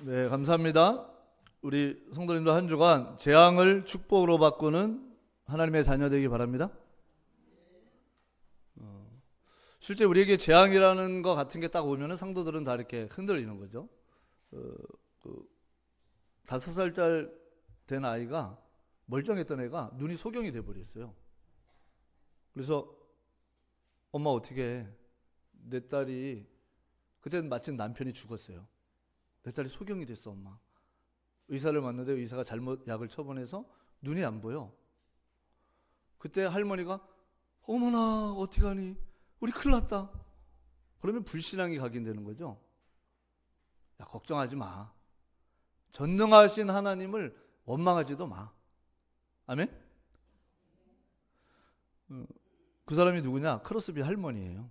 네, 감사합니다. 우리 성도님들 한 주간 재앙을 축복으로 바꾸는 하나님의 자녀 되기 바랍니다. 실제 우리에게 재앙이라는 것 같은 게 딱 오면은 성도들은 다 이렇게 흔들리는 거죠. 그 5살짜리 된 아이가 멀쩡했던 애가 눈이 소경이 돼 버렸어요. 그래서 엄마 어떻게 해? 내 딸이 그때는 마침 남편이 죽었어요. 내 딸이 소경이 됐어, 엄마. 의사를 만났는데 의사가 잘못 약을 처방해서 눈이 안 보여. 그때 할머니가 어머나 어떡하니? 우리 큰일 났다. 그러면 불신앙이 각인되는 거죠. 야, 걱정하지 마. 전능하신 하나님을 원망하지도 마. 아멘? 그 사람이 누구냐? 크로스비 할머니예요.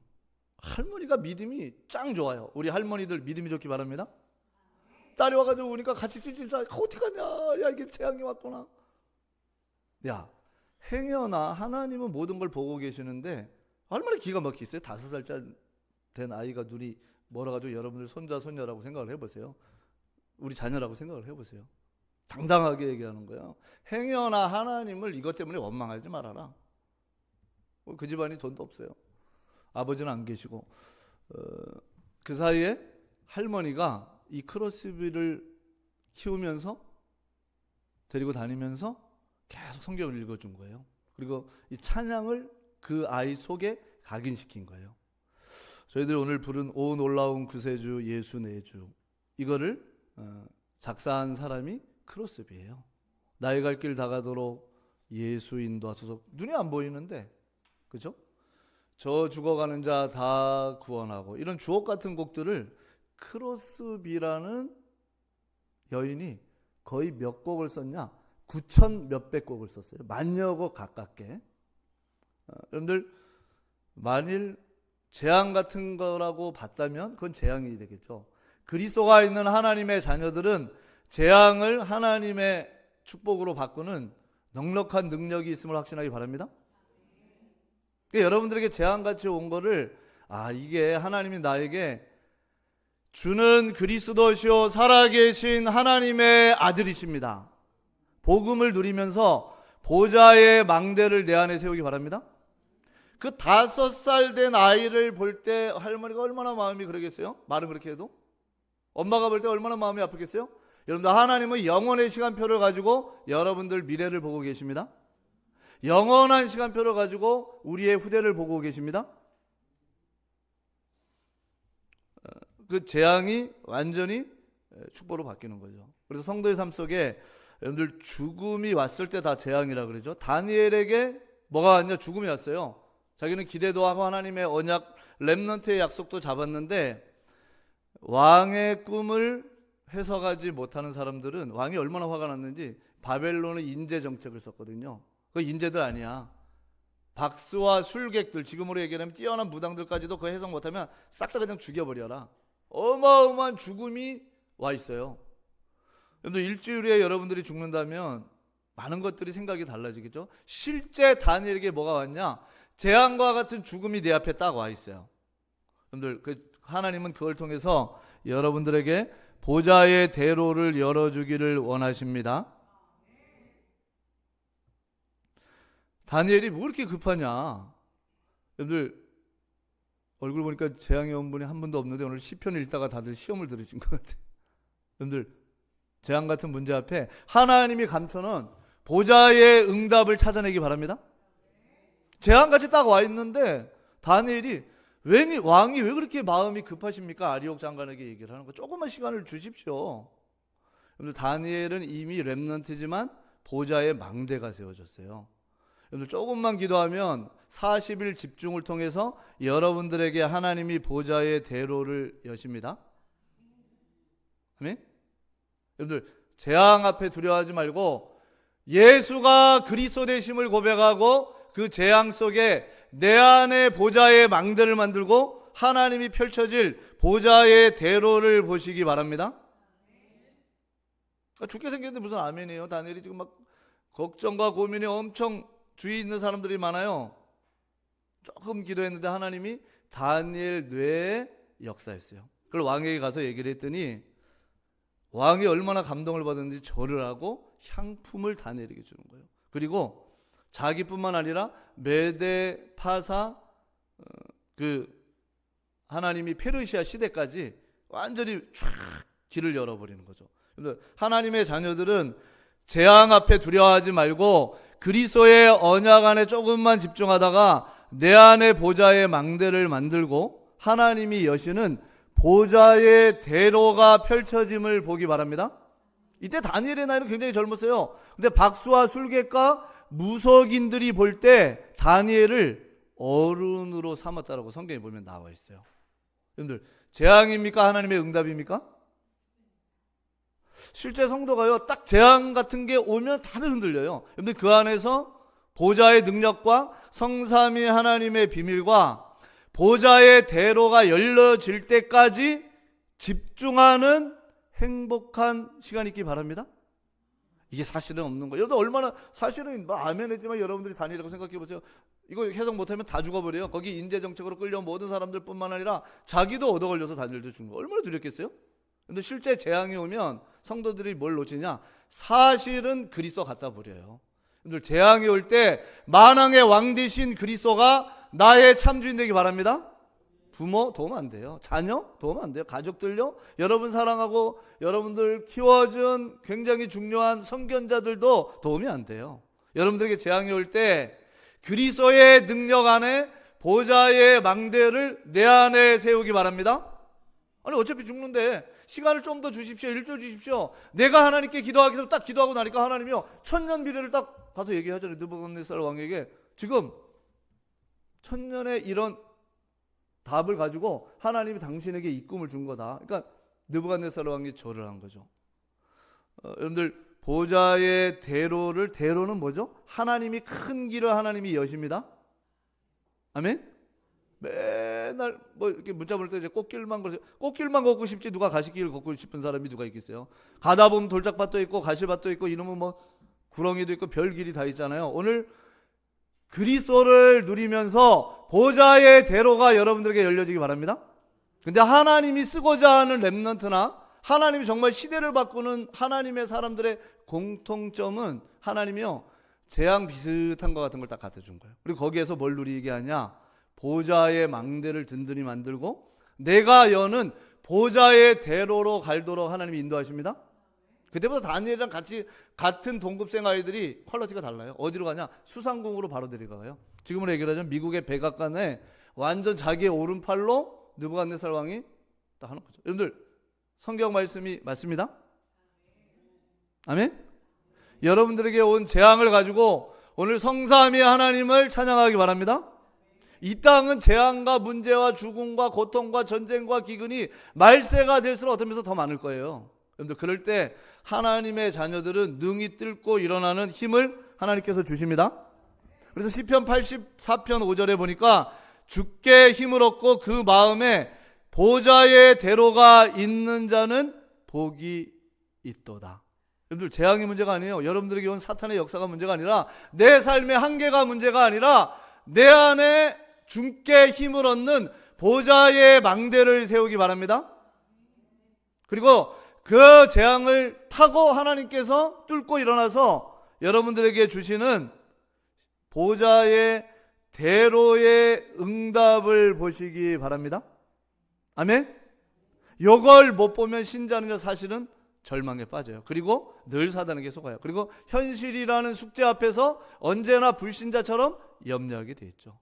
할머니가 믿음이 짱 좋아요. 우리 할머니들 믿음이 좋기 바랍니다. 딸이 와가지고 오니까 같이 찔찔짜 어떡하냐? 야, 이게 재앙이 왔구나. 야, 행여나 하나님은 모든 걸 보고 계시는데 얼마나 기가 막히겠어요? 5살짜리 된 아이가 눈이 멀어가지고 여러분들 손자 손녀라고 생각을 해보세요. 우리 자녀라고 생각을 해보세요. 당당하게 얘기하는 거예요. 행여나 하나님을 이것 때문에 원망하지 말아라. 그 집안이 돈도 없어요. 아버지는 안 계시고 그 사이에 할머니가 이 크로스비를 키우면서 데리고 다니면서 계속 성경을 읽어준 거예요. 그리고 이 찬양을 그 아이 속에 각인시킨 거예요. 저희들이 오늘 부른 오 놀라운 구세주 예수 내 주, 이거를 작사한 사람이 크로스비예요. 나의 갈 길 다가도록 예수 인도하소서. 눈이 안 보이는데, 그죠? 저 죽어가는 자 다 구원하고, 이런 주옥 같은 곡들을 크로스비라는 여인이 거의 몇 곡을 썼냐? 9천 몇백 곡을 썼어요. 만여 곡 가깝게. 여러분들 만일 재앙 같은 거라고 봤다면 그건 재앙이 되겠죠. 그리스도가 있는 하나님의 자녀들은 재앙을 하나님의 축복으로 바꾸는 넉넉한 능력이 있음을 확신하기 바랍니다. 그러니까 여러분들에게 재앙같이 온 거를 이게 하나님이 나에게 주는 그리스도시요 살아계신 하나님의 아들이십니다. 복음을 누리면서 보좌의 망대를 내 안에 세우기 바랍니다. 그 5살 된 아이를 볼 때 할머니가 얼마나 마음이 그러겠어요? 말은 그렇게 해도 엄마가 볼 때 얼마나 마음이 아프겠어요? 여러분들 하나님은 영원의 시간표를 가지고 여러분들 미래를 보고 계십니다. 영원한 시간표를 가지고 우리의 후대를 보고 계십니다. 그 재앙이 완전히 축복으로 바뀌는 거죠. 그래서 성도의 삶 속에 여러분들 죽음이 왔을 때 다 재앙이라 그러죠. 다니엘에게 뭐가 왔냐? 죽음이 왔어요. 자기는 기대도 하고 하나님의 언약 렘넌트의 약속도 잡았는데 왕의 꿈을 해석하지 못하는 사람들은 왕이 얼마나 화가 났는지 바벨론의 인재 정책을 썼거든요. 그 인재들 아니야. 박수와 술객들, 지금으로 얘기하면 뛰어난 무당들까지도 그 해석 못하면 싹 다 그냥 죽여버려라. 어마어마한 죽음이 와 있어요. 여러분들 일주일에 여러분들이 죽는다면 많은 것들이 생각이 달라지겠죠. 실제 다니엘에게 뭐가 왔냐? 재앙과 같은 죽음이 내 앞에 딱 와 있어요. 여러분들 하나님은 그걸 통해서 여러분들에게 보좌의 대로를 열어주기를 원하십니다. 다니엘이 뭐 그렇게 급하냐? 여러분들 얼굴 보니까 재앙이 온 분이 한 분도 없는데 오늘 시편 읽다가 다들 시험을 들으신 것 같아요. 여러분들 재앙 같은 문제 앞에 하나님이 감춰놓은 보좌의 응답을 찾아내기 바랍니다. 재앙같이 딱 와 있는데 다니엘이 왕이 왜 그렇게 마음이 급하십니까? 아리옥 장관에게 얘기를 하는 거. 조금만 시간을 주십시오. 여러분들 다니엘은 이미 렘넌트지만 보좌의 망대가 세워졌어요. 여러분들 조금만 기도하면 40일 집중을 통해서 여러분들에게 하나님이 보좌의 대로를 여십니다. 아멘? 여러분들 재앙 앞에 두려워하지 말고 예수가 그리스도 되심을 고백하고 그 재앙 속에 내 안에 보좌의 망대를 만들고 하나님이 펼쳐질 보좌의 대로를 보시기 바랍니다. 죽게 생겼는데 무슨 아멘이에요? 다니엘이 지금 막 걱정과 고민이 엄청 주위에 있는 사람들이 많아요. 조금 기도했는데 하나님이 다니엘 뇌에 역사했어요. 그걸 왕에게 가서 얘기를 했더니 왕이 얼마나 감동을 받았는지 절을 하고 향품을 다니엘에게 주는 거예요. 그리고 자기뿐만 아니라 메데 파사 그 하나님이 페르시아 시대까지 완전히 쫙 길을 열어버리는 거죠. 하나님의 자녀들은 재앙 앞에 두려워하지 말고 그리스도의 언약 안에 조금만 집중하다가 내 안에 보좌의 망대를 만들고 하나님이 여시는 보좌의 대로가 펼쳐짐을 보기 바랍니다. 이때 다니엘의 나이는 굉장히 젊었어요. 근데 박수와 술객과 무속인들이 볼 때 다니엘을 어른으로 삼았다라고 성경에 보면 나와 있어요. 여러분들, 재앙입니까? 하나님의 응답입니까? 실제 성도가요, 딱 재앙 같은 게 오면 다들 흔들려요. 여러분들, 그 안에서 보좌의 능력과 성삼위 하나님의 비밀과 보좌의 대로가 열려질 때까지 집중하는 행복한 시간이 있기 바랍니다. 이게 사실은 없는 거예요. 여러분, 얼마나 사실은 아멘 했지만 여러분들이 다니라고 생각해 보세요. 이거 해석 못하면 다 죽어버려요. 거기 인재정책으로 끌려온 모든 사람들뿐만 아니라 자기도 얻어 걸려서 다니엘도 죽는 거 얼마나 두렵겠어요? 근데 실제 재앙이 오면 성도들이 뭘 놓치냐? 사실은 그리스도 갖다 버려요. 여러분들, 재앙이 올 때 만왕의 왕 되신 그리스도가 나의 참주인 되기 바랍니다. 부모 도움 안 돼요. 자녀 도움 안 돼요. 가족들요. 여러분 사랑하고 여러분들 키워준 굉장히 중요한 선견자들도 도움이 안 돼요. 여러분들에게 재앙이 올 때 그리스도의 능력 안에 보좌의 망대를 내 안에 세우기 바랍니다. 아니 어차피 죽는데 시간을 좀 더 주십시오. 일절 주십시오. 내가 하나님께 기도하기 위해서 딱 기도하고 나니까 하나님이요 천년 미래를 딱 가서 얘기하잖아요. 느부갓네살 왕에게 지금 천년의 이런 답을 가지고 하나님이 당신에게 이 꿈을 준 거다. 그러니까 느부갓네살 왕이 절을 한 거죠. 여러분들, 보좌의 대로는 뭐죠? 하나님이 큰 길을 하나님이 여십니다. 아멘. 맨날 뭐 이렇게 문자 볼 때 이제 꽃길만 걷고 싶지 누가 가시길을 걷고 싶은 사람이 누가 있겠어요? 가다 보면 돌짝밭도 있고 가시밭도 있고 이놈은 뭐 구렁이도 있고 별길이 다 있잖아요. 오늘 그리스도를 누리면서 보좌의 대로가 여러분들에게 열려지기 바랍니다. 근데 하나님이 쓰고자 하는 렘넌트나 하나님이 정말 시대를 바꾸는 하나님의 사람들의 공통점은 하나님이요 재앙 비슷한 것 같은 걸 딱 갖다 준 거예요. 그리고 거기에서 뭘 누리게 하냐? 보좌의 망대를 든든히 만들고 내가 여는 보좌의 대로로 갈도록 하나님이 인도하십니다. 그때보다 다니엘이랑 같은 동급생 아이들이 퀄리티가 달라요. 어디로 가냐? 수상궁으로 바로 데려가요. 지금으로 얘기하자면 미국의 백악관에 완전 자기의 오른팔로 느부갓네살 왕이 딱 하는 거죠. 여러분들, 성경 말씀이 맞습니다? 아멘? 여러분들에게 온 재앙을 가지고 오늘 성삼위 하나님을 찬양하기 바랍니다. 이 땅은 재앙과 문제와 죽음과 고통과 전쟁과 기근이 말세가 될수록 어떤 면에서 더 많을 거예요. 여러분들, 그럴 때 하나님의 자녀들은 능히 뚫고 일어나는 힘을 하나님께서 주십니다. 그래서 시편 84편 5절에 보니까 주께 힘을 얻고 그 마음에 보좌의 대로가 있는 자는 복이 있도다. 여러분들, 재앙이 문제가 아니에요. 여러분들에게 온 사탄의 역사가 문제가 아니라 내 삶의 한계가 문제가 아니라 내 안에 주께 힘을 얻는 보좌의 망대를 세우기 바랍니다. 그리고 그 재앙을 타고 하나님께서 뚫고 일어나서 여러분들에게 주시는 보좌의 대로의 응답을 보시기 바랍니다. 아멘? 이걸 못 보면 신자는요 사실은 절망에 빠져요. 그리고 늘 사단에게 속아요. 그리고 현실이라는 숙제 앞에서 언제나 불신자처럼 염려하게 돼 있죠.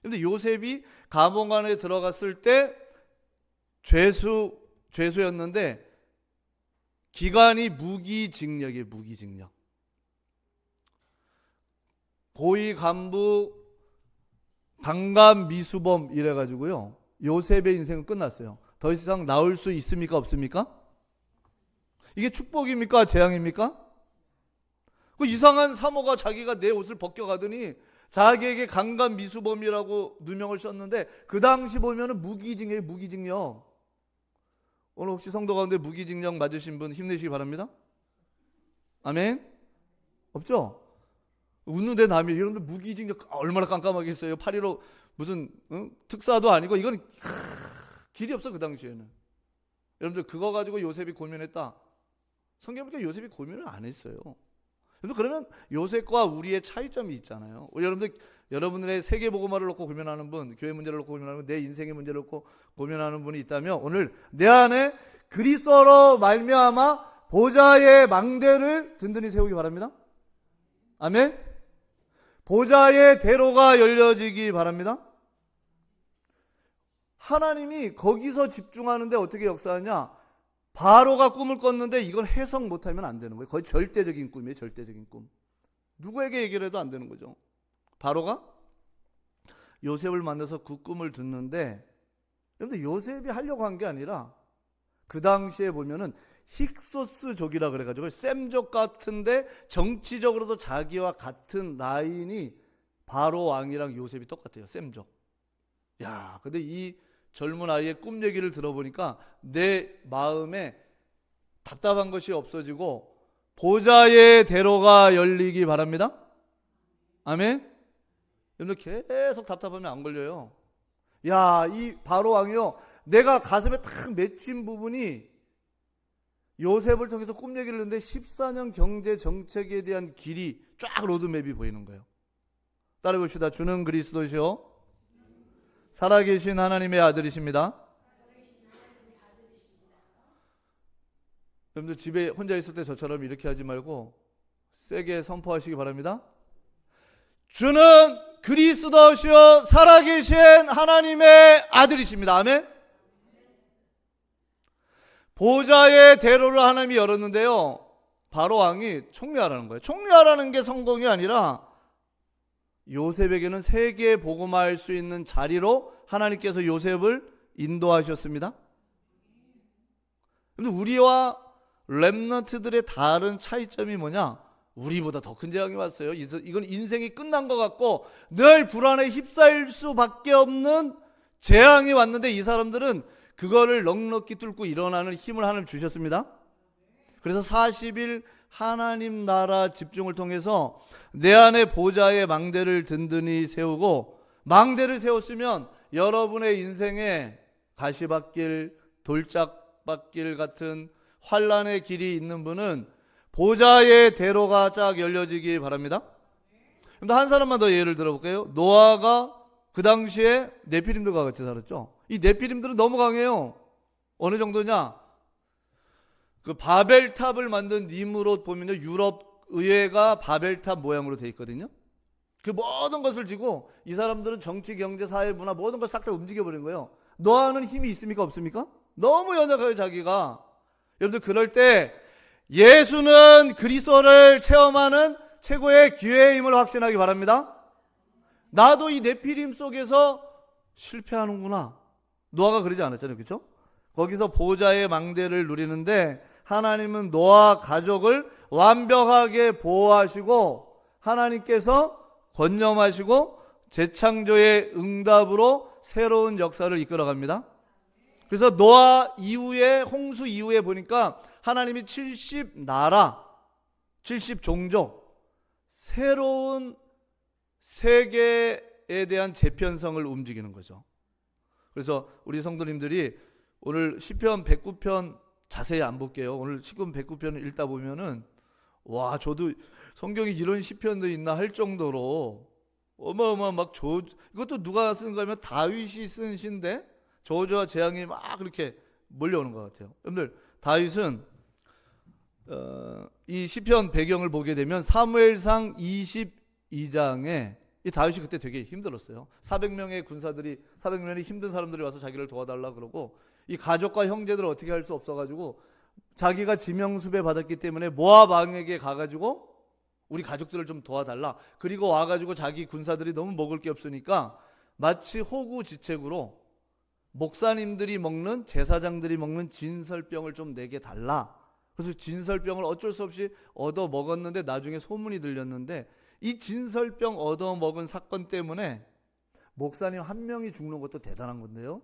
근데 요셉이 감옥 안에 들어갔을 때 죄수였는데 기간이 무기징역이에요. 무기징역. 고위 간부 강간 미수범 이래가지고요 요셉의 인생은 끝났어요. 더 이상 나올 수 있습니까? 없습니까? 이게 축복입니까? 재앙입니까? 그 이상한 사모가 자기가 내 옷을 벗겨가더니 자기에게 강간 미수범이라고 누명을 썼는데 그 당시 보면은 무기징역이에요. 무기징역. 오늘 혹시 성도 가운데 무기징역 맞으신 분 힘내시기 바랍니다. 아멘? 없죠? 웃는데 남이 이런데 무기징역 얼마나 깜깜하겠어요. 8.15 무슨 특사도 아니고 이건 길이 없어 그 당시에는. 여러분들 그거 가지고 요셉이 고민했다. 성경 보니까 요셉이 고민을 안 했어요. 그러면 요셉과 우리의 차이점이 있잖아요. 우리 여러분들의 세계복음화를 놓고 고민하는 분, 교회 문제를 놓고 고민하는 분, 내 인생의 문제를 놓고 고민하는 분이 있다면 오늘 내 안에 그리스도로 말미암아 보좌의 망대를 든든히 세우기 바랍니다. 아멘. 보좌의 대로가 열려지기 바랍니다. 하나님이 거기서 집중하는데 어떻게 역사하냐? 바로가 꿈을 꿨는데 이걸 해석 못하면 안 되는 거예요. 거의 절대적인 꿈이에요. 절대적인 꿈. 누구에게 얘기를 해도 안 되는 거죠. 바로가 요셉을 만나서 그 꿈을 듣는데, 그런데 요셉이 하려고 한 게 아니라 그 당시에 보면은 힉소스족이라 그래가지고 셈족 같은데 정치적으로도 자기와 같은 라인이 바로 왕이랑 요셉이 똑같아요. 셈족. 야, 근데 이 젊은 아이의 꿈 얘기를 들어보니까 내 마음에 답답한 것이 없어지고 보좌의 대로가 열리기 바랍니다. 아멘. 여러분들 계속 답답하면 안 걸려요. 야, 이 바로 왕이요, 내가 가슴에 탁 맺힌 부분이 요셉을 통해서 꿈 얘기를 했는데 14년 경제 정책에 대한 길이 쫙 로드맵이 보이는 거예요. 따라 봅시다. 주는 그리스도시요 살아계신 하나님의 아들이십니다. 여러분들 집에 혼자 있을 때 저처럼 이렇게 하지 말고 세게 선포하시기 바랍니다. 주는 그리스도시요 살아계신 하나님의 아들이십니다. 아멘. 보좌의 대로를 하나님이 열었는데요, 바로 왕이 총리하라는 거예요. 총리하라는 게 성공이 아니라 요셉에게는 세계 복음화할 수 있는 자리로 하나님께서 요셉을 인도하셨습니다. 근데 우리와 렘넌트들의 다른 차이점이 뭐냐? 우리보다 더 큰 재앙이 왔어요. 이건 인생이 끝난 것 같고 늘 불안에 휩싸일 수밖에 없는 재앙이 왔는데 이 사람들은 그거를 넉넉히 뚫고 일어나는 힘을 하나님 주셨습니다. 그래서 40일 하나님 나라 집중을 통해서 내 안에 보좌의 망대를 든든히 세우고, 망대를 세웠으면 여러분의 인생에 가시밭길, 돌짝밭길 같은 환란의 길이 있는 분은 보좌의 대로가 쫙 열려지기 바랍니다. 그런데 한 사람만 더 예를 들어볼게요. 노아가 그 당시에 네피림들과 같이 살았죠. 이 네피림들은 너무 강해요. 어느 정도냐? 그 바벨탑을 만든 니므롯 보면요, 유럽 의회가 바벨탑 모양으로 돼 있거든요. 그 모든 것을 지고 이 사람들은 정치, 경제, 사회, 문화 모든 걸 싹 다 움직여버린 거예요. 노아는 힘이 있습니까? 없습니까? 너무 연약해요, 자기가. 여러분들 그럴 때 예수는 그리스도를 체험하는 최고의 기회의 힘을 확신하기 바랍니다. 나도 이 네피림 속에서 실패하는구나. 노아가 그러지 않았잖아요, 그렇죠? 거기서 보좌의 망대를 누리는데 하나님은 노아 가족을 완벽하게 보호하시고 하나님께서 권념하시고 재창조의 응답으로 새로운 역사를 이끌어갑니다. 그래서 노아 이후에, 홍수 이후에 보니까 하나님이 70나라 70종족 새로운 세계에 대한 재편성을 움직이는 거죠. 그래서 우리 성도님들이 오늘 시편 109편 자세히 안 볼게요. 오늘 시편 109편을 읽다 보면은 와, 저도 성경에 이런 시편도 있나 할 정도로 어마어마한 막 이것도 누가 쓴 거면 다윗이 쓴 시인데 저주와 재앙이 막 그렇게 몰려오는 것 같아요. 여러분들 다윗은 이 시편 배경을 보게 되면 사무엘상 22장에 이 다윗이 그때 되게 힘들었어요. 400명의 군사들이 400명의 힘든 사람들이 와서 자기를 도와달라 그러고 이 가족과 형제들을 어떻게 할 수 없어가지고 자기가 지명수배 받았기 때문에 모압 왕에게 가가지고 우리 가족들을 좀 도와달라. 그리고 와가지고 자기 군사들이 너무 먹을 게 없으니까 마치 호구지책으로 목사님들이 먹는, 제사장들이 먹는 진설병을 좀 내게 달라. 그래서 진설병을 어쩔 수 없이 얻어 먹었는데 나중에 소문이 들렸는데 이 진설병 얻어 먹은 사건 때문에 목사님 한 명이 죽는 것도 대단한 건데요.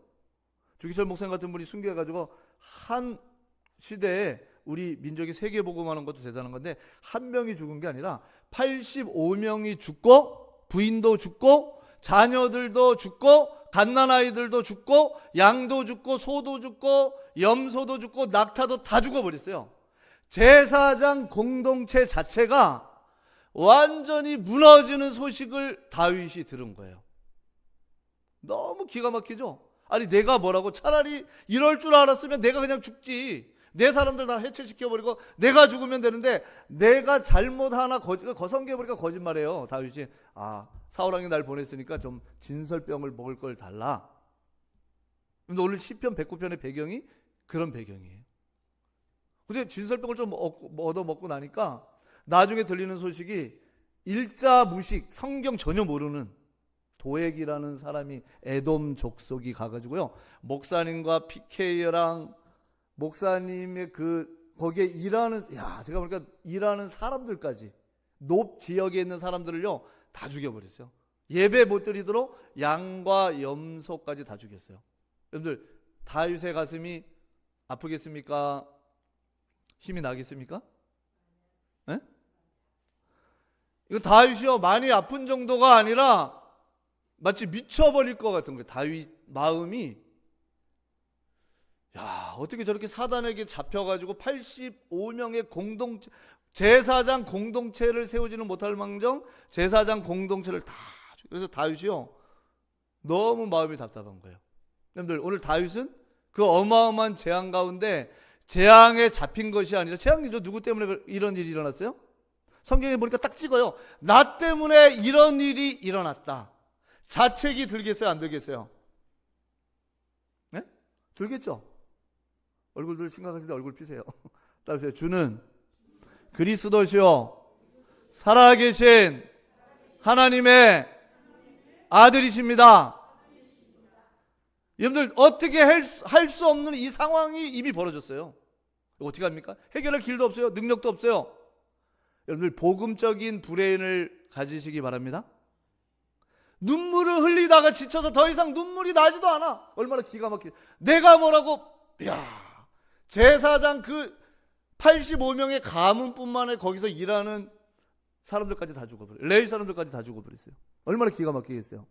주기철 목사님 같은 분이 순교해가지고 한 시대에 우리 민족이 세계복음하는 것도 대단한 건데 한 명이 죽은 게 아니라 85명이 죽고 부인도 죽고 자녀들도 죽고 갓난아이들도 죽고 양도 죽고 소도 죽고 염소도 죽고 낙타도 다 죽어버렸어요. 제사장 공동체 자체가 완전히 무너지는 소식을 다윗이 들은 거예요. 너무 기가 막히죠? 아니 내가 뭐라고, 차라리 이럴 줄 알았으면 내가 그냥 죽지, 내 사람들 다 해체시켜버리고 내가 죽으면 되는데 내가 잘못 하나 거성겨버리니까 거짓말해요. 다윗이 사울왕이 날 보냈으니까 좀 진설병을 먹을 걸 달라. 근데 오늘 시편 109편의 배경이 그런 배경이에요. 근데 진설병을 좀 얻어먹고 나니까 나중에 들리는 소식이 일자 무식, 성경 전혀 모르는 도액이라는 사람이 에돔 족속이 가가지고요, 목사님과 PK랑 목사님의 거기에 일하는, 제가 보니까 일하는 사람들까지, 높 지역에 있는 사람들을요 다 죽여버렸어요. 예배 못 드리도록 양과 염소까지 다 죽였어요. 여러분들, 다윗의 가슴이 아프겠습니까? 힘이 나겠습니까? 네? 이거 다윗이요 많이 아픈 정도가 아니라 마치 미쳐버릴 것 같은 거예요. 다윗 마음이, 어떻게 저렇게 사단에게 잡혀가지고 85명의 공동체, 제사장 공동체를 세우지는 못할 망정 제사장 공동체를 다, 그래서 다윗이요 너무 마음이 답답한 거예요. 여러분들, 오늘 다윗은 그 어마어마한 재앙 가운데 재앙에 잡힌 것이 아니라, 재앙이죠. 누구 때문에 이런 일이 일어났어요? 성경에 보니까 딱 찍어요. 나 때문에 이런 일이 일어났다. 자책이 들겠어요, 안 들겠어요? 네? 들겠죠? 얼굴들 심각하신데 얼굴 피세요. 따라하세요. 주는 그리스도시요 살아계신 하나님의 아들이십니다. 여러분들, 어떻게 할 수 없는 이 상황이 이미 벌어졌어요. 어떻게 합니까? 해결할 길도 없어요. 능력도 없어요. 여러분들, 복음적인 브레인을 가지시기 바랍니다. 눈물을 흘리다가 지쳐서 더 이상 눈물이 나지도 않아. 얼마나 기가 막히지. 내가 뭐라고, 제사장 85명의 가문뿐만에 거기서 일하는 사람들까지 다 죽어버려요. 레위 사람들까지 다 죽어버렸어요. 얼마나 기가 막히겠어요.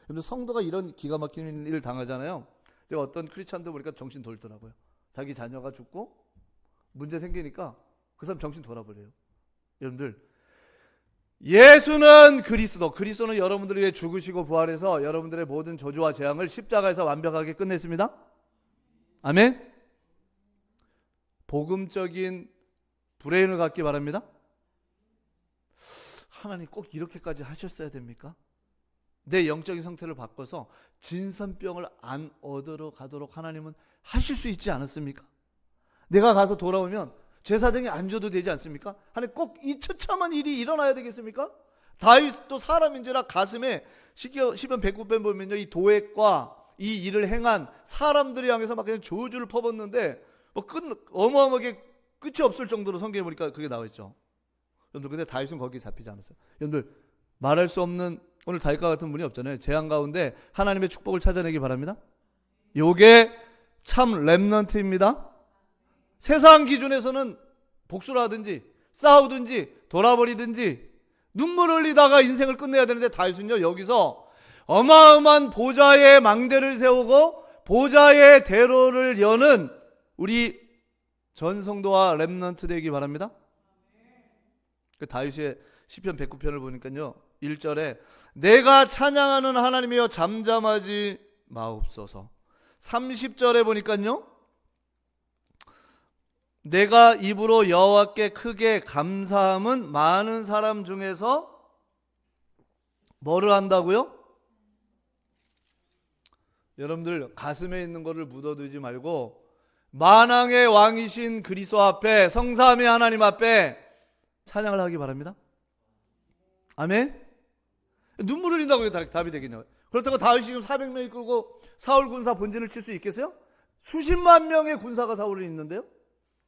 여러분, 성도가 이런 기가 막히는 일을 당하잖아요. 제가 어떤 크리스찬들 보니까 정신 돌더라고요. 자기 자녀가 죽고 문제 생기니까 그 사람 정신 돌아버려요. 여러분들, 예수는 그리스도는 여러분들을 위해 죽으시고 부활해서 여러분들의 모든 저주와 재앙을 십자가에서 완벽하게 끝냈습니다. 아멘. 복음적인 브레인을 갖기 바랍니다. 하나님 꼭 이렇게까지 하셨어야 됩니까? 내 영적인 상태를 바꿔서 진선병을 안 얻으러 가도록 하나님은 하실 수 있지 않았습니까? 내가 가서 돌아오면 제사장이 안 줘도 되지 않습니까? 하나님 꼭 이 처참한 일이 일어나야 되겠습니까? 다윗도 사람인지라 가슴에, 시편 109편 보면요, 이 도액과 이 일을 행한 사람들을 향해서 막 그냥 저주를 퍼붓는데 어마어마하게 끝이 없을 정도로 성경에 보니까 그게 나와 있죠. 여러분들, 근데 다윗은 거기에 잡히지 않았어요. 여러분들, 말할 수 없는, 오늘 다윗과 같은 분이 없잖아요. 재앙 가운데 하나님의 축복을 찾아내기 바랍니다. 요게 참 렘넌트입니다. 세상 기준에서는 복수를 하든지 싸우든지 돌아버리든지 눈물을 흘리다가 인생을 끝내야 되는데, 다윗은요 여기서 어마어마한 보좌의 망대를 세우고 보좌의 대로를 여는 우리 전성도와 렘넌트 되기 바랍니다. 그 다윗의 시편 109편을 보니까요 1절에 내가 찬양하는 하나님이여 잠잠하지 마옵소서. 30절에 보니까요 내가 입으로 여호와께 크게 감사함은 많은 사람 중에서 뭐를 한다고요? 여러분들, 가슴에 있는 거를 묻어두지 말고 만왕의 왕이신 그리스도 앞에, 성삼위 하나님 앞에 찬양을 하기 바랍니다. 아멘. 눈물 흘린다고 답이 되겠냐? 그렇다고 다윗이 지금 400명이 끌고 사울 군사 본진을 칠 수 있겠어요? 수십만 명의 군사가 사울에 있는데요.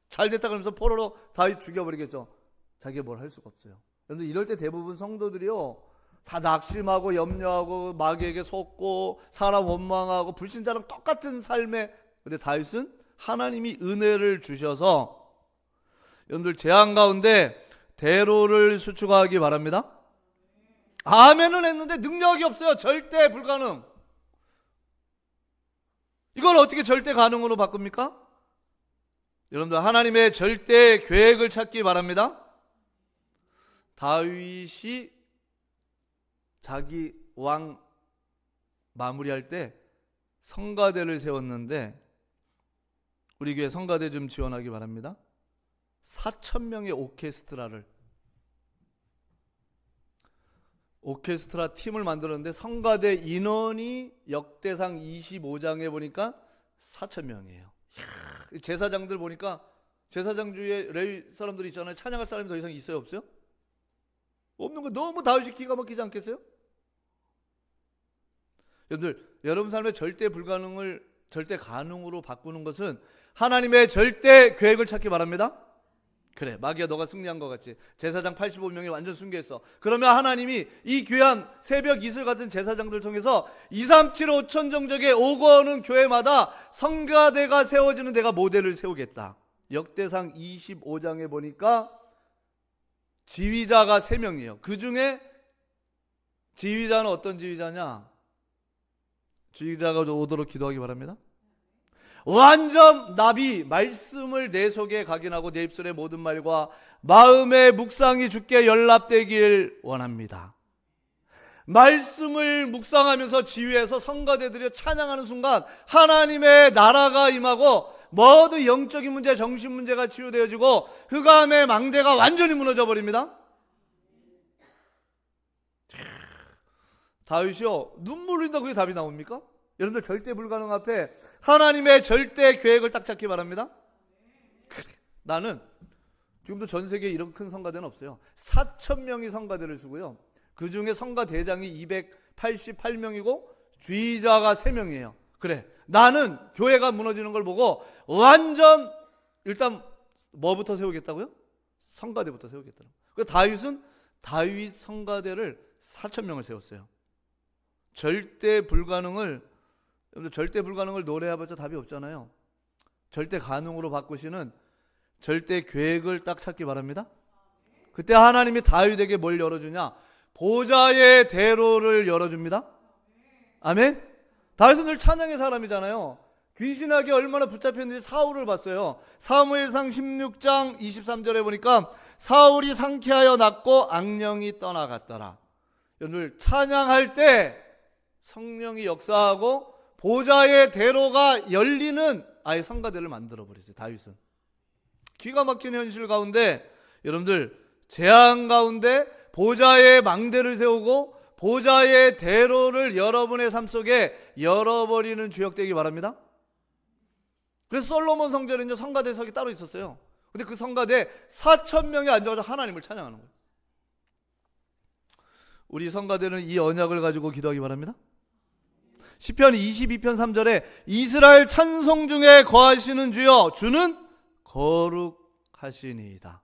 잘 됐다 그러면서 포로로 다윗 죽여버리겠죠. 자기가 뭘 할 수가 없어요. 그런데 이럴 때 대부분 성도들이요 다 낙심하고 염려하고 마귀에게 속고 사람 원망하고 불신자랑 똑같은 삶에, 근데 다윗은 하나님이 은혜를 주셔서 여러분들 재앙 가운데 대로를 수축하기 바랍니다. 아멘은 했는데 능력이 없어요. 절대 불가능. 이걸 어떻게 절대 가능으로 바꿉니까? 여러분들 하나님의 절대 계획을 찾기 바랍니다. 다윗이 자기 왕 마무리할 때 성가대를 세웠는데, 우리 교회 성가대 좀 지원하기 바랍니다. 4,000명의 오케스트라 팀을 만들었는데 성가대 인원이 역대상 25장에 보니까 4,000명이에요. 제사장들 보니까 제사장 중에 레위 사람들이 있잖아요. 찬양할 사람이 더 이상 있어요, 없어요? 없는 거 너무 다윗이 기가 막히지 않겠어요? 여러분들, 여러분 삶의 절대 불가능을 절대 가능으로 바꾸는 것은 하나님의 절대 계획을 찾기 바랍니다. 그래, 마귀야 너가 승리한 것 같지? 제사장 85명이 완전 순교했어. 그러면 하나님이 이 귀한 새벽 이슬 같은 제사장들 통해서 2, 3, 7, 5천 정적에 오고 오는 교회마다 성가대가 세워지는 데가 모델을 세우겠다. 역대상 25장에 보니까 지휘자가 3명이에요. 그 중에 지휘자는 어떤 지휘자냐? 지휘자가 오도록 기도하기 바랍니다. 완전 나비 말씀을 내 속에 각인하고 내 입술의 모든 말과 마음의 묵상이 주께 연락되길 원합니다. 말씀을 묵상하면서 지휘해서 성가대들이 찬양하는 순간 하나님의 나라가 임하고 모든 영적인 문제, 정신 문제가 치유되어지고 흑암의 망대가 완전히 무너져 버립니다. 다윗이요, 눈물 흘린다 그게 답이 나옵니까? 여러분들 절대 불가능 앞에 하나님의 절대 계획을 딱 찾기 바랍니다. 그래, 나는 지금도 전 세계에 이런 큰 성가대는 없어요. 4,000명이 성가대를 쓰고요, 그 중에 성가대장이 288명이고 주의자가 3명이에요. 그래, 나는 교회가 무너지는 걸 보고 완전 일단 뭐부터 세우겠다고요? 성가대부터 세우겠다고. 그래서 다윗은 다윗 성가대를 4,000명을 세웠어요. 절대 불가능을 노래해봤자 답이 없잖아요. 절대 가능으로 바꾸시는 절대 계획을 딱 찾기 바랍니다. 그때 하나님이 다윗에게 뭘 열어주냐? 보좌의 대로를 열어줍니다. 아멘. 다윗은 늘 찬양의 사람이잖아요. 귀신에게 얼마나 붙잡혔는지 사울을 봤어요. 사무엘상 16장 23절에 보니까 사울이 상쾌하여 낫고 악령이 떠나갔더라. 여러분들, 찬양할 때 성령이 역사하고 보좌의 대로가 열리는 아예 성가대를 만들어 버렸어요. 다윗은 기가 막힌 현실 가운데, 여러분들 재앙 가운데 보좌의 망대를 세우고 보좌의 대로를 여러분의 삶 속에 열어버리는 주역 되기 바랍니다. 그래서 솔로몬 성전에 성가대석이 따로 있었어요. 근데 그 성가대 4,000명이 앉아서 하나님을 찬양하는 거예요. 우리 성가대는 이 언약을 가지고 기도하기 바랍니다. 시편 22편 3절에 이스라엘 찬송 중에 거하시는 주여 주는 거룩하시니이다.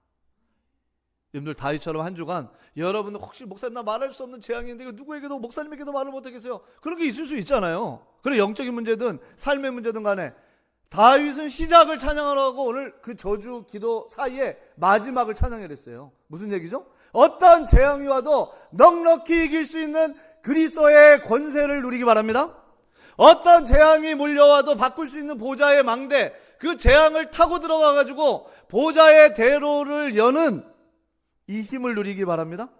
여러분들 다윗처럼 한 주간 여러분 혹시 목사님 나 말할 수 없는 재앙이 있는데 누구에게도 목사님에게도 말을 못하겠어요. 그런 게 있을 수 있잖아요. 그래, 영적인 문제든 삶의 문제든 간에 다윗은 시작을 찬양하라고 오늘 그 저주 기도 사이에 마지막을 찬양했어요. 무슨 얘기죠? 어떤 재앙이 와도 넉넉히 이길 수 있는 그리스도의 권세를 누리기 바랍니다. 어떤 재앙이 몰려와도 바꿀 수 있는 보좌의 망대, 그 재앙을 타고 들어가 가지고 보좌의 대로를 여는 이 힘을 누리기 바랍니다.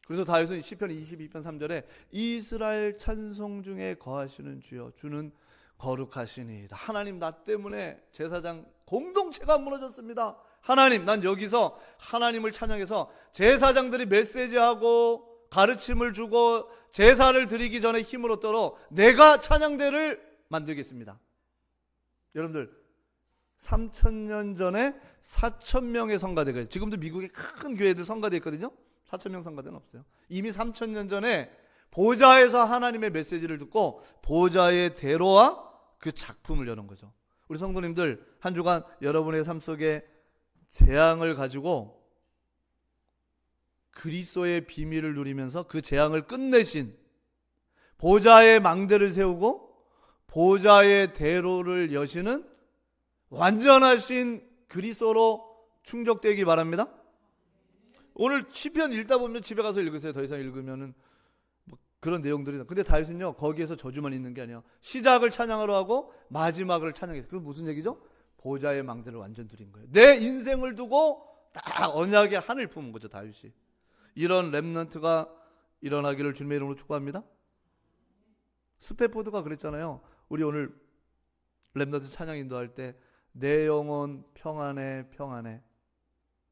그래서 다윗은 시편 22편 3절에 이스라엘 찬송 중에 거하시는 주여 주는 거룩하시니이다. 하나님, 나 때문에 제사장 공동체가 무너졌습니다. 하나님, 난 여기서 하나님을 찬양해서 제사장들이 메시지하고 가르침을 주고 제사를 드리기 전에 힘을 얻도록 내가 찬양대를 만들겠습니다. 여러분들 3,000년 전에 4,000명의 성가대가 있어요. 지금도 미국의 큰 교회들 성가대 있거든요. 4,000명 성가대는 없어요. 이미 3,000년 전에 보좌에서 하나님의 메시지를 듣고 보좌의 대로와 그 작품을 여는 거죠. 우리 성도님들 한 주간 여러분의 삶 속에 재앙을 가지고 그리스도의 비밀을 누리면서 그 재앙을 끝내신 보좌의 망대를 세우고 보좌의 대로를 여시는 완전하신 그리스도로 충족되기 바랍니다. 오늘 시편 읽다 보면 집에 가서 읽으세요. 더 이상 읽으면은 뭐 그런 내용들이. 근데 다윗은요 거기에서 저주만 있는 게 아니에요. 시작을 찬양하러 하고 마지막을 찬양해요. 그건 무슨 얘기죠? 보좌의 망대를 완전 드린 거예요. 내 인생을 두고 딱 언약의 한을 품은 거죠, 다윗이. 이런 렘넌트가 일어나기를 주님의 이름으로 축복합니다. 스페포드가 그랬잖아요. 우리 오늘 렘넌트 찬양 인도할 때 내 영혼 평안해 평안해.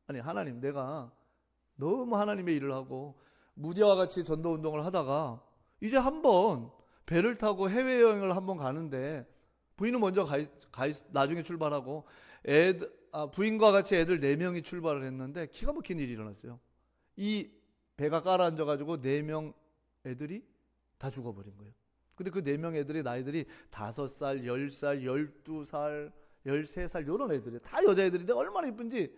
아니 하나님, 내가 너무 하나님의 일을 하고 무디와 같이 전도 운동을 하다가 이제 한번 배를 타고 해외여행을 한번 가는데 부인은 먼저 나중에 출발하고 부인과 같이 애들 4명이 출발을 했는데 기가 막힌 일이 일어났어요. 이 배가 깔아앉아가지고 4명 애들이 다 죽어버린 거예요. 근데 그 4명 애들이 나이들이 5살, 10살, 12살, 13살 이런 애들이에요. 다 여자애들인데 얼마나 이쁜지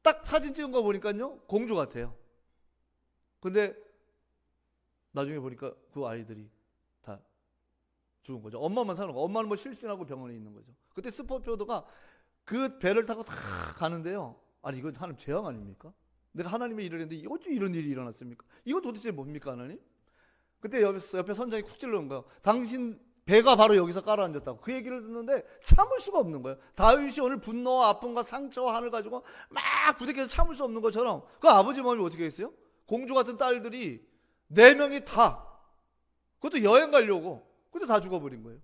딱 사진 찍은 거 보니까요 공주 같아요. 근데 나중에 보니까 그 아이들이 다 죽은 거죠. 엄마만 사는 거. 엄마는 뭐 실신하고 병원에 있는 거죠. 그때 스포표드가 그 배를 타고 다 가는데요. 아니 이건 하나님 재앙 아닙니까? 내가 하나님의 일을 했는데 어찌 이런 일이 일어났습니까? 이거 도대체 뭡니까 하나님? 그때 옆에 선장이 쿡 찔러온 거예요. 당신 배가 바로 여기서 깔아앉았다고. 그 얘기를 듣는데 참을 수가 없는 거예요. 다윗이 오늘 분노와 아픔과 상처와 한을 가지고 막 부대껴서 참을 수 없는 것처럼 그 아버지 마음이 어떻게 했어요? 공주 같은 딸들이 4명이 다 그것도 여행 가려고 그때 다 죽어버린 거예요.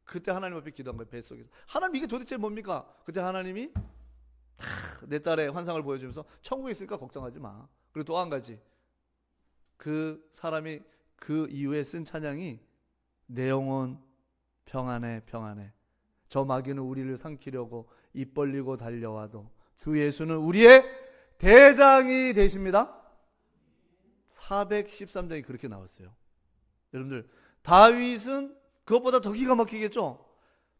그때 하나님 앞에 기도한 거예요. 뱃속에서. 하나님 이게 도대체 뭡니까? 그때 하나님이 내 딸의 환상을 보여주면서 천국에 있으니까 걱정하지 마. 그리고 또 한 가지, 그 사람이 그 이후에 쓴 찬양이 내 영혼 평안해 평안해. 저 마귀는 우리를 삼키려고 입 벌리고 달려와도 주 예수는 우리의 대장이 되십니다. 413장이 그렇게 나왔어요. 여러분들 다윗은 그것보다 더 기가 막히겠죠.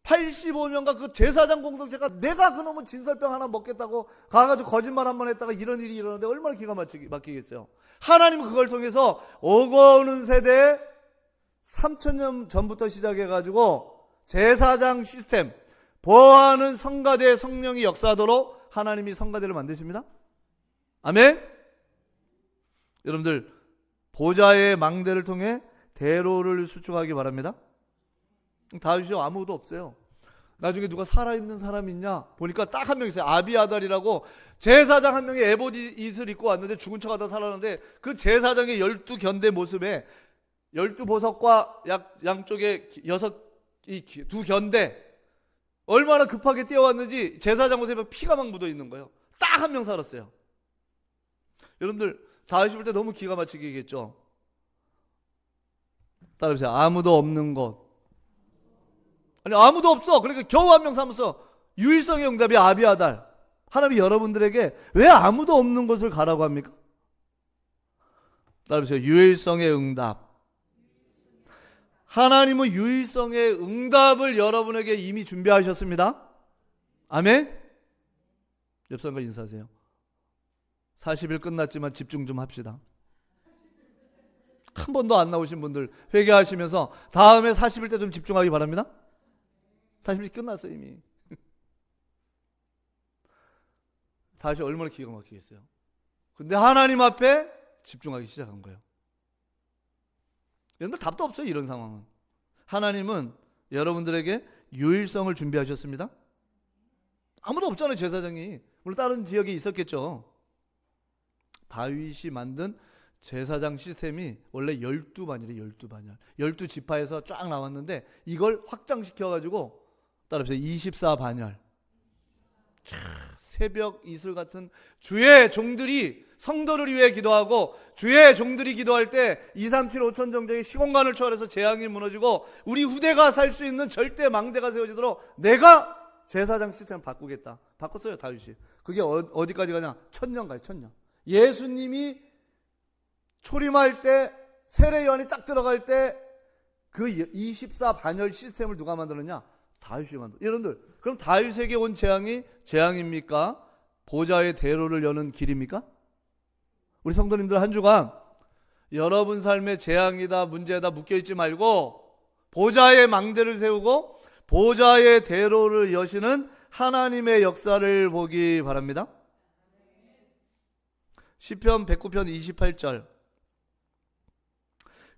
85명과 그 제사장 공동체가 내가 그놈의 진설병 하나 먹겠다고 가가지고 거짓말 한번 했다가 이런 일이 일어나는데 얼마나 기가 막히겠어요. 하나님은 그걸 통해서 오고 오는 세대에 3000년 전부터 시작해가지고 제사장 시스템, 보호하는 성가대 성령이 역사하도록 하나님이 성가대를 만드십니다. 아멘. 여러분들 보좌의 망대를 통해 대로를 수축하기 바랍니다. 다윗이 아무도 없어요. 나중에 누가 살아있는 사람이 있냐 보니까 딱 한 명 있어요. 아비아달이라고 제사장 한 명이 에봇잇을 입고 왔는데 죽은 척하다 살았는데 그 제사장의 12견대 모습에 12보석과 양쪽에 2견대 얼마나 급하게 뛰어왔는지 제사장 옷에 피가 막 묻어 있는 거예요. 딱 한 명 살았어요. 여러분들 다윗이 볼 때 너무 기가 막히겠죠. 따라해보세요. 아무도 없는 곳. 아니 아무도 없어. 그러니까 겨우 한 명 삼아서 유일성의 응답이 아비아달. 하나님이 여러분들에게 왜 아무도 없는 곳을 가라고 합니까? 따라해보세요. 유일성의 응답. 하나님은 유일성의 응답을 여러분에게 이미 준비하셨습니다. 아멘. 옆 사람과 인사하세요. 40일 끝났지만 집중 좀 합시다. 한 번도 안 나오신 분들 회개하시면서 다음에 40일 때 좀 집중하기 바랍니다. 40일 끝났어요 이미. 다시 얼마나 기가 막히겠어요. 근데 하나님 앞에 집중하기 시작한 거예요. 여러분들 답도 없어요. 이런 상황은. 하나님은 여러분들에게 유일성을 준비하셨습니다. 아무도 없잖아요. 제사장이. 물론 다른 지역에 있었겠죠. 다윗이 만든 제사장 시스템이 원래 12반이래요. 12반열. 12지파에서 쫙 나왔는데 이걸 확장시켜가지고 따라해보세요. 24반열. 새벽 이슬 같은 주의 종들이 성도를 위해 기도하고 주의 종들이 기도할 때 237 5천 정도의 시공간을 초월해서 재앙이 무너지고 우리 후대가 살 수 있는 절대 망대가 세워지도록 내가 제사장 시스템을 바꾸겠다. 바꿨어요 다윗이. 그게 어디까지 가냐? 1000년 가요. 1000년. 예수님이 초림할 때 세례요한이 딱 들어갈 때 그 24반열 시스템을 누가 만들었냐? 다윗이 만들었어요. 여러분들 그럼 다윗에게 온 재앙이 재앙입니까? 보좌의 대로를 여는 길입니까? 우리 성도님들 한 주간 여러분 삶의 재앙이다 문제다 묶여있지 말고 보좌의 망대를 세우고 보좌의 대로를 여시는 하나님의 역사를 보기 바랍니다. 시편 109편 28절.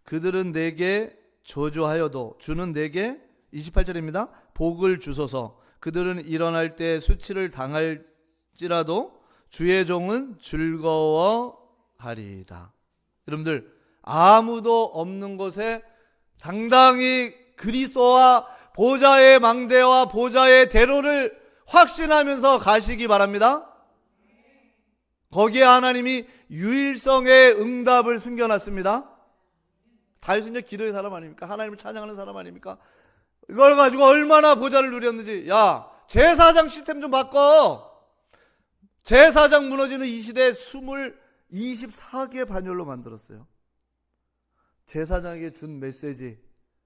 그들은 내게 저주하여도 주는 내게 28절입니다. 복을 주소서. 그들은 일어날 때 수치를 당할지라도 주의 종은 즐거워하리이다. 여러분들, 아무도 없는 곳에 당당히 그리스도와 보좌의 망대와 보좌의 대로를 확신하면서 가시기 바랍니다. 거기에 하나님이 유일성의 응답을 숨겨놨습니다. 다윗은 이제 기도의 사람 아닙니까? 하나님을 찬양하는 사람 아닙니까? 이걸 가지고 얼마나 보좌를 누렸는지. 야, 제사장 시스템 좀 바꿔. 제사장 무너지는 이 시대에 24개 반열로 만들었어요. 제사장에게 준 메시지,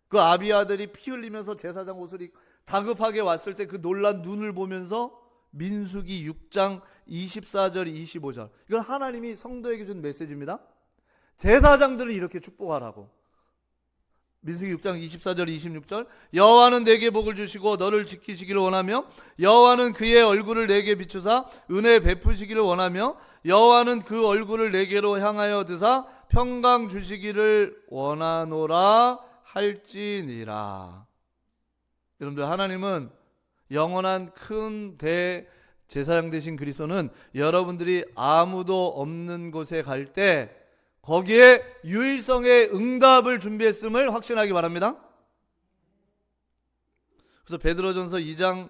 그 아비아들이 피 흘리면서 제사장 옷을 다급하게 왔을 때 그 놀란 눈을 보면서 민수기 6장 24절 25절, 이건 하나님이 성도에게 준 메시지입니다. 제사장들을 이렇게 축복하라고. 민수기 6장 24절 26절, 여호와는 내게 복을 주시고 너를 지키시기를 원하며 여호와는 그의 얼굴을 내게 비추사 은혜 베푸시기를 원하며 여호와는 그 얼굴을 내게로 향하여 드사 평강 주시기를 원하노라 할지니라. 여러분들, 하나님은 영원한 큰 대제사장 되신 그리스도는 여러분들이 아무도 없는 곳에 갈 때 거기에 유일성의 응답을 준비했음을 확신하기 바랍니다. 그래서 베드로전서 2장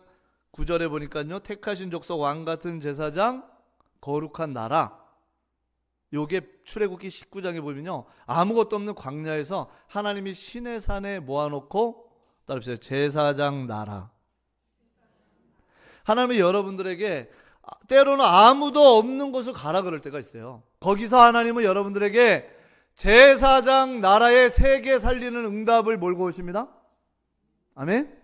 9절에 보니까요, 택하신 족속 왕같은 제사장 거룩한 나라, 요게 출애굽기 19장에 보면요, 아무것도 없는 광야에서 하나님이 시내산에 모아놓고, 따라합시다, 제사장 나라. 하나님이 여러분들에게 때로는 아무도 없는 곳을 가라 그럴 때가 있어요. 거기서 하나님은 여러분들에게 제사장 나라의 세계 살리는 응답을 몰고 오십니다. 아멘.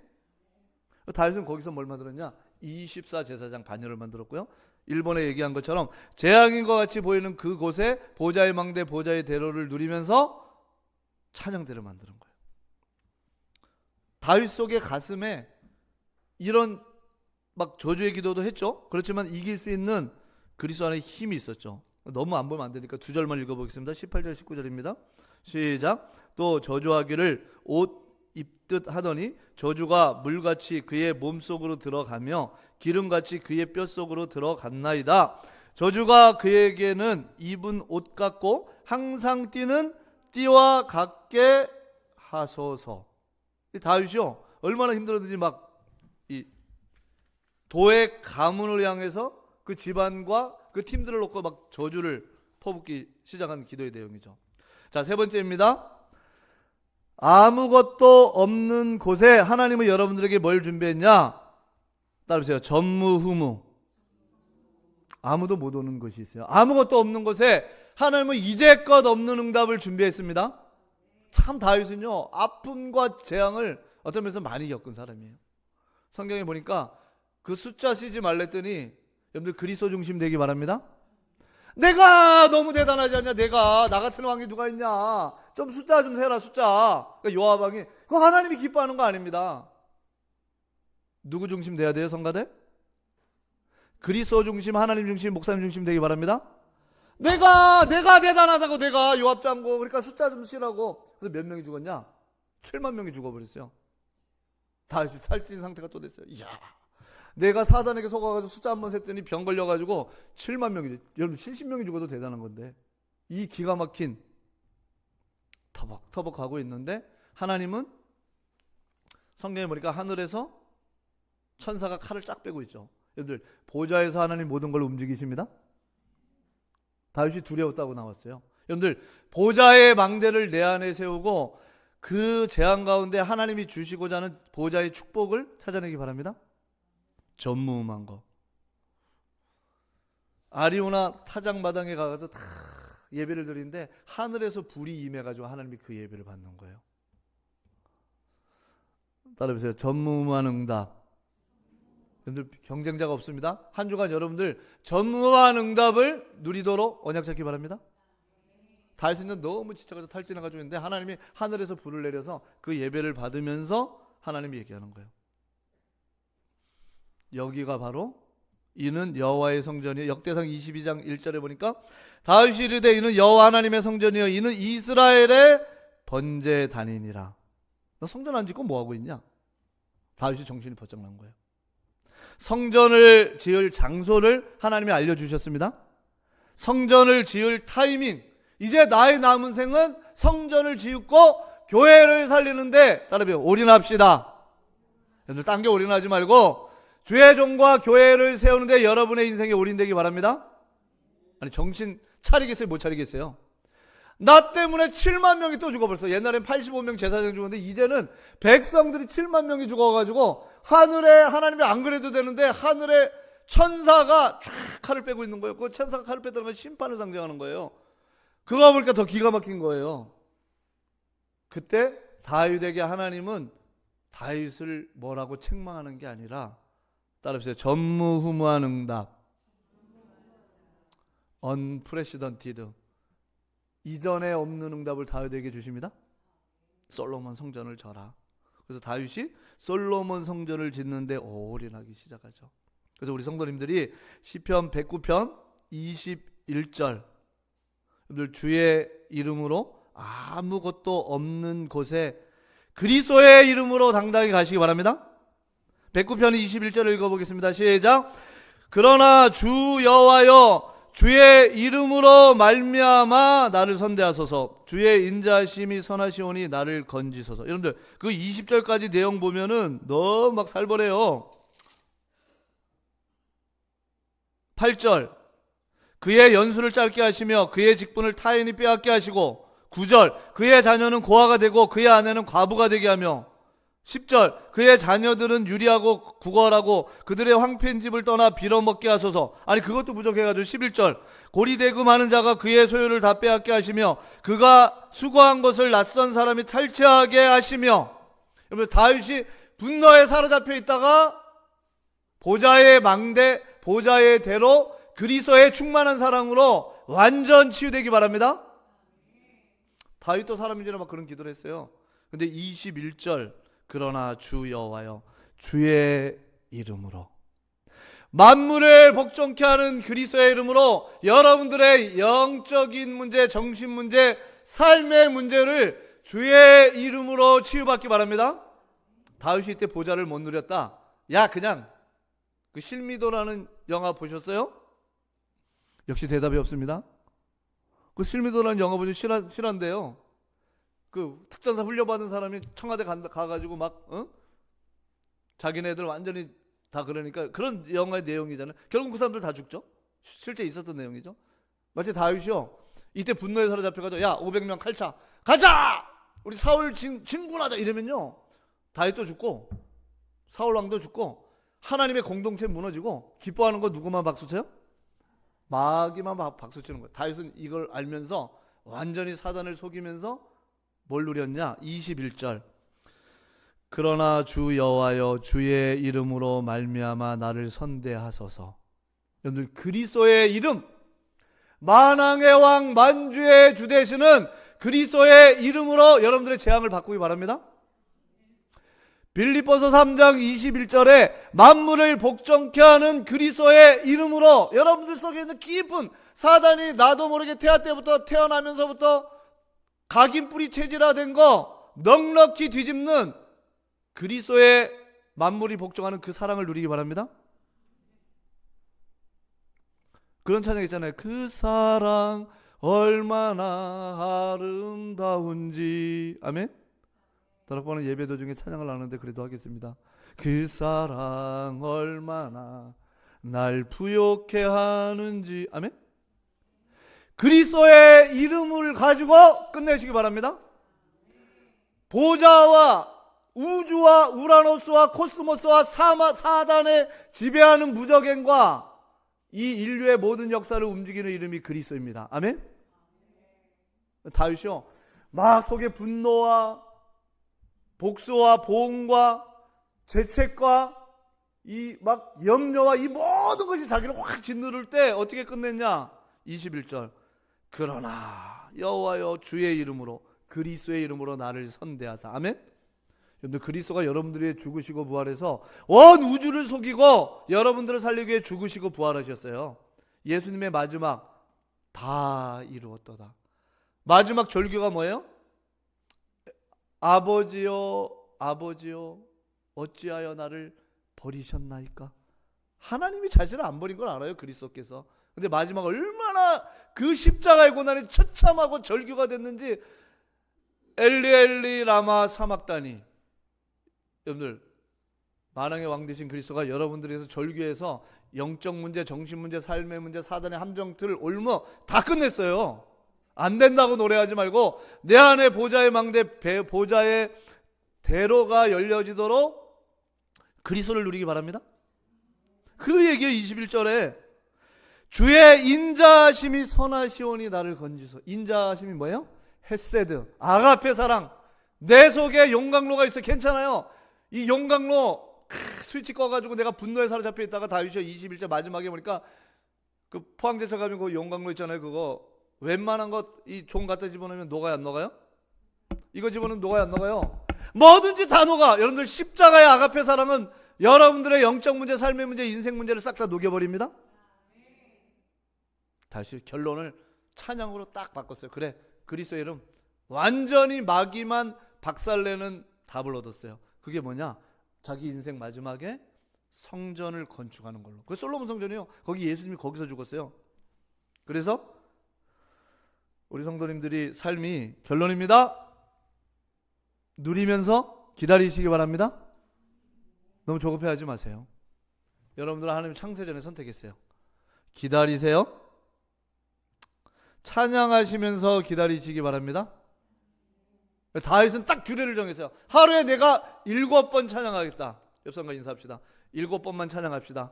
다윗은 거기서 뭘 만들었냐? 24 제사장 반열을 만들었고요, 일본에 얘기한 것처럼 재앙인과 같이 보이는 그곳에 보좌의 망대 보좌의 대로를 누리면서 찬양대를 만드는 거예요. 다윗 속의 가슴에 이런 막 저주의 기도도 했죠. 그렇지만 이길 수 있는 그리스도 안에 힘이 있었죠. 너무 안 보면 안 되니까 두 절만 읽어보겠습니다. 18절 19절입니다. 시작. 또 저주하기를 옷 입듯 하더니 저주가 물같이 그의 몸속으로 들어가며 기름같이 그의 뼛속으로 들어갔나이다. 저주가 그에게는 입은 옷 같고 항상 뛰는 띠와 같게 하소서. 다윗이요, 얼마나 힘들었는지 막 이 도의 가문을 향해서 그 집안과 그 팀들을 놓고 막 저주를 퍼붓기 시작한 기도의 내용이죠. 자, 세 번째입니다. 아무것도 없는 곳에 하나님은 여러분들에게 뭘 준비했냐? 따라보세요. 전무후무. 아무도 못 오는 곳이 있어요. 아무것도 없는 곳에 하나님은 이제껏 없는 응답을 준비했습니다. 참 다윗은요, 아픔과 재앙을 어떤 면에서 많이 겪은 사람이에요. 성경에 보니까 그 숫자 쓰지 말랬더니, 여러분들 그리스도 중심 되기 바랍니다. 내가 너무 대단하지 않냐? 내가 나 같은 왕이 누가 있냐? 좀 숫자 좀 세라, 숫자. 그러니까 요압 왕이, 그거 하나님이 기뻐하는 거 아닙니다. 누구 중심 돼야 돼요, 성가대? 그리스도 중심, 하나님 중심, 목사님 중심 되기 바랍니다. 내가 대단하다고, 내가 요압 장고, 그러니까 숫자 좀 쓰라고. 그래서 몇 명이 죽었냐? 7만 명이 죽어버렸어요. 다시 살찐 상태가 또 됐어요. 이야, 내가 사단에게 속아가지고 숫자 한번 셌더니 병 걸려가지고 7만 명이, 여러분 70명이 죽어도 대단한 건데, 이 기가 막힌 터벅터벅 가고 있는데, 하나님은 성경에 보니까 하늘에서 천사가 칼을 쫙 빼고 있죠. 여러분들, 보좌에서 하나님 모든 걸 움직이십니다. 다윗이 두려웠다고 나왔어요. 여러분들, 보좌의 망대를 내 안에 세우고 그 재앙 가운데 하나님이 주시고자 하는 보좌의 축복을 찾아내기 바랍니다. 전무후무한 거. 아리오나 타작마당에 가서 다 예배를 드리는데 하늘에서 불이 임해가지고 하나님이 그 예배를 받는 거예요. 따라해보세요. 전무후무한 응답. 여러분들, 경쟁자가 없습니다. 한 주간 여러분들 전무후무한 응답을 누리도록 언약 잡기 바랍니다. 다윗은 너무 지쳐가지고 탈진해가지고 있는데 하나님이 하늘에서 불을 내려서 그 예배를 받으면서 하나님이 얘기하는 거예요. 여기가 바로 이는 여호와의 성전이요. 역대상 22장 1절에 보니까 다윗이 이르되 이는 여호와 하나님의 성전이요 이는 이스라엘의 번제단이니라. 너 성전 안 짓고 뭐하고 있냐? 다윗이 정신이 번쩍 난 거예요. 성전을 지을 장소를 하나님이 알려주셨습니다. 성전을 지을 타이밍, 이제 나의 남은 생은 성전을 지었고 교회를 살리는데 따라해요. 올인합시다. 여러분들 딴 게 올인하지 말고 주의 종과 교회를 세우는데 여러분의 인생에 올인되기 바랍니다. 아니 정신 차리겠어요? 못 차리겠어요? 나 때문에 7만 명이 또 죽어버렸어. 옛날엔 85명 제사장 죽었는데 이제는 백성들이 7만 명이 죽어가지고 하늘에 하나님이 안 그래도 되는데 하늘에 천사가 쫙 칼을 빼고 있는 거예요. 그 천사가 칼을 뺐다는 건 심판을 상징하는 거예요. 그거 보니까 더 기가 막힌 거예요. 그때 다윗에게 하나님은 다윗을 뭐라고 책망하는 게 아니라 따라해보세요. 전무후무한 응답, unprecedented, 이전에 없는 응답을 다윗에게 주십니다. 솔로몬 성전을 져라. 그래서 다윗이 솔로몬 성전을 짓는데 올인하기 시작하죠. 그래서 우리 성도님들이 시편 109편 21절, 여러분들 주의 이름으로 아무것도 없는 곳에 그리스도의 이름으로 당당히 가시기 바랍니다. 109편 21절을 읽어보겠습니다. 시작. 그러나 주 여호와여 주의 이름으로 말미암아 나를 선대하소서. 주의 인자하심이 선하시오니 나를 건지소서. 여러분들 그 20절까지 내용 보면은 너무 막 살벌해요. 8절 그의 연수를 짧게 하시며 그의 직분을 타인이 빼앗게 하시고, 9절 그의 자녀는 고아가 되고 그의 아내는 과부가 되게 하며, 10절 그의 자녀들은 유리하고 구걸하고 그들의 황폐한 집을 떠나 빌어먹게 하소서. 아니 그것도 부족해가지고 11절 고리대금 하는 자가 그의 소유를 다 빼앗게 하시며 그가 수고한 것을 낯선 사람이 탈취하게 하시며. 여러분 다윗이 분노에 사로잡혀 있다가 보좌의 망대, 보좌의 대로 그리스도의 충만한 사랑으로 완전 치유되기 바랍니다. 다윗도 사람인지라 막 그런 기도를 했어요. 근데 21절 그러나 주 여호와여 주의 이름으로, 만물을 복종케 하는 그리스도의 이름으로 여러분들의 영적인 문제, 정신 문제, 삶의 문제를 주의 이름으로 치유받기 바랍니다. 다윗이 이때 보좌를 못 누렸다. 야 그냥 그 실미도라는 영화 보셨어요? 역시 대답이 없습니다. 그 실미도라는 영화 보시 실한데요. 그 특전사 훈련받은 사람이 청와대 가가지고 막 자기네들 완전히 다 그러니까 그런 영화의 내용이잖아요. 결국 그 사람들 다 죽죠. 실제 있었던 내용이죠. 마치 다윗이요 이때 분노에 사로잡혀가지고 야 500명 칼차 가자 우리 사울 진군하자 이러면요 다윗도 죽고 사울 왕도 죽고 하나님의 공동체 무너지고 기뻐하는 거 누구만 박수쳐요? 마귀만 박수치는 거예요. 다윗은 이걸 알면서 완전히 사단을 속이면서 뭘 누렸냐? 21절 그러나 주 여호와여 주의 이름으로 말미암아 나를 선대하소서. 여러분들 그리스도의 이름, 만왕의 왕 만주의 주 되시는 그리스도의 이름으로 여러분들의 재앙을 바꾸기 바랍니다. 빌립보서 3장 21절에 만물을 복종케 하는 그리스도의 이름으로 여러분들 속에 있는 깊은 사단이 나도 모르게 태아 때부터 태어나면서부터 각인뿌리 체질화된 거 넉넉히 뒤집는 그리스도의 만물이 복종하는 그 사랑을 누리기 바랍니다. 그런 찬양 있잖아요. 그 사랑 얼마나 아름다운지. 아멘. 다락방은 예배 도중에 찬양을 하는데 그래도 하겠습니다. 그 사랑 얼마나 날 부욕해 하는지. 아멘. 그리스도의 이름을 가지고 끝내시기 바랍니다. 보좌와 우주와 우라노스와 코스모스와 사단의 지배하는 무적행과 이 인류의 모든 역사를 움직이는 이름이 그리스도입니다. 아멘. 다윗이요 막 속에 분노와 복수와 보응과 죄책과 이 막 염려와 이 모든 것이 자기를 확 짓누를 때 어떻게 끝냈냐? 21절 그러나 여호와여 주의 이름으로 그리스도의 이름으로 나를 선대하사. 아멘. 여러분들 그리스도가 여러분들 위해 죽으시고 부활해서 온 우주를 속이고 여러분들을 살리기 위해 죽으시고 부활하셨어요. 예수님의 마지막 다 이루었도다. 마지막 절규가 뭐예요? 아버지여 아버지여 어찌하여 나를 버리셨나이까. 하나님이 자신을 안 버린 걸 알아요, 그리스도께서. 근데 마지막 얼마나 그 십자가의 고난이 처참하고 절규가 됐는지. 엘리 엘리 라마 사막다니. 여러분들, 만왕의 왕 되신 그리스도가 여러분들에게서 절규해서 영적 문제, 정신 문제, 삶의 문제, 사단의 함정틀, 올무 다 끝냈어요. 안 된다고 노래하지 말고 내 안에 보좌의 망대, 보좌의 대로가 열려지도록 그리스도를 누리기 바랍니다. 그 얘기에 21절에 주의 인자하심이 선하시오니 나를 건지소. 인자하심이 뭐예요? 헤세드, 아가페 사랑. 내 속에 용광로가 있어. 괜찮아요. 이 용광로 스위치 꺼가지고 내가 분노에 사로잡혀 있다가 다윗이 21절 마지막에 보니까 그 포항제철 가면 그 용광로 있잖아요. 그거 웬만한 것 이 종 갖다 집어넣으면 녹아요, 안 녹아요? 이거 집어넣으면 녹아요, 안 녹아요? 뭐든지 다 녹아. 여러분들, 십자가의 아가페 사랑은 여러분들의 영적 문제, 삶의 문제, 인생 문제를 싹 다 녹여버립니다. 다시 결론을 찬양으로 딱 바꿨어요. 그래, 그리스도의 이름 완전히 마귀만 박살내는 답을 얻었어요. 그게 뭐냐? 자기 인생 마지막에 성전을 건축하는 걸로. 그 솔로몬 성전이요. 거기 예수님이 거기서 죽었어요. 그래서 우리 성도님들이 삶이 결론입니다. 누리면서 기다리시기 바랍니다. 너무 조급해하지 마세요. 여러분들은 하나님 창세전에 선택했어요. 기다리세요. 찬양하시면서 기다리시기 바랍니다. 다윗은 딱 규례를 정했어요. 하루에 내가 7번 찬양하겠다. 옆 사람과 인사합시다. 7번만 찬양합시다.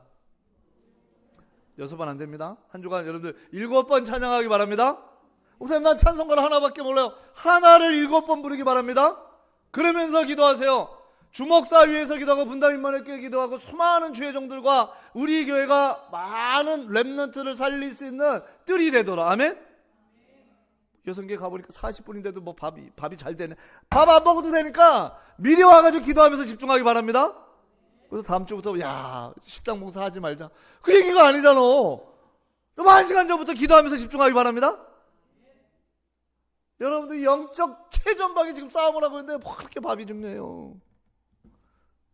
6번 안 됩니다. 한 주간 여러분들 7번 찬양하기 바랍니다. 목사님, 난 찬송가를 하나밖에 몰라요. 하나를 7번 부르기 바랍니다. 그러면서 기도하세요. 주목사 위에서 기도하고 분당 인문학교에 기도하고 수많은 주의 종들과 우리 교회가 많은 렘넌트를 살릴 수 있는 뜰이 되도록. 아멘. 여성교회 가보니까 40분인데도 뭐 밥이 잘 되네. 밥 안 먹어도 되니까 미리 와가지고 기도하면서 집중하기 바랍니다. 그래서 다음 주부터 야, 식당 봉사 하지 말자, 그 얘기가 아니잖아. 좀 1시간 전부터 기도하면서 집중하기 바랍니다. 여러분들 영적 최전방에 지금 싸움을 하고 있는데 뭐 그렇게 밥이 중요해요.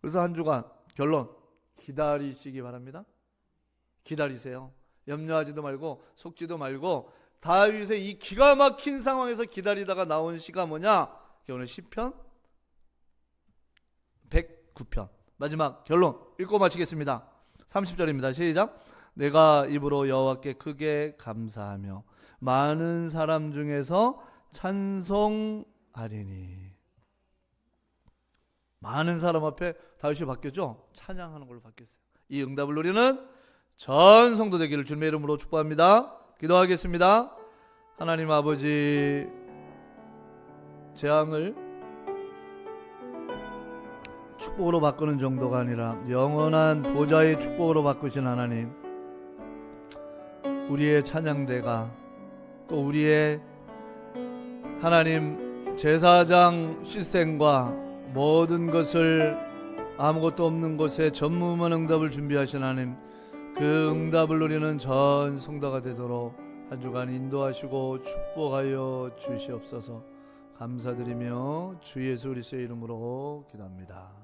그래서 한 주간 결론, 기다리시기 바랍니다. 기다리세요. 염려하지도 말고 속지도 말고. 다윗의 이 기가 막힌 상황에서 기다리다가 나온 시가 뭐냐? 오늘 시편 109편 마지막 결론 읽고 마치겠습니다. 30절입니다. 시작. 내가 입으로 여호와께 크게 감사하며 많은 사람 중에서 찬송하리니. 많은 사람 앞에 다윗이 바뀌었죠? 찬양하는 걸로 바뀌었어요. 이 응답을 누리는 전 성도 되기를 주님의 이름으로 축복합니다. 기도하겠습니다. 하나님 아버지, 재앙을 축복으로 바꾸는 정도가 아니라 영원한 보좌의 축복으로 바꾸신 하나님, 우리의 찬양대가 또 우리의 하나님 제사장 시스템과 모든 것을 아무것도 없는 곳에 전무후무한 응답을 준비하신 하나님, 그 응답을 누리는 전 성도가 되도록 한 주간 인도하시고 축복하여 주시옵소서. 감사드리며 주 예수 그리스도의 이름으로 기도합니다.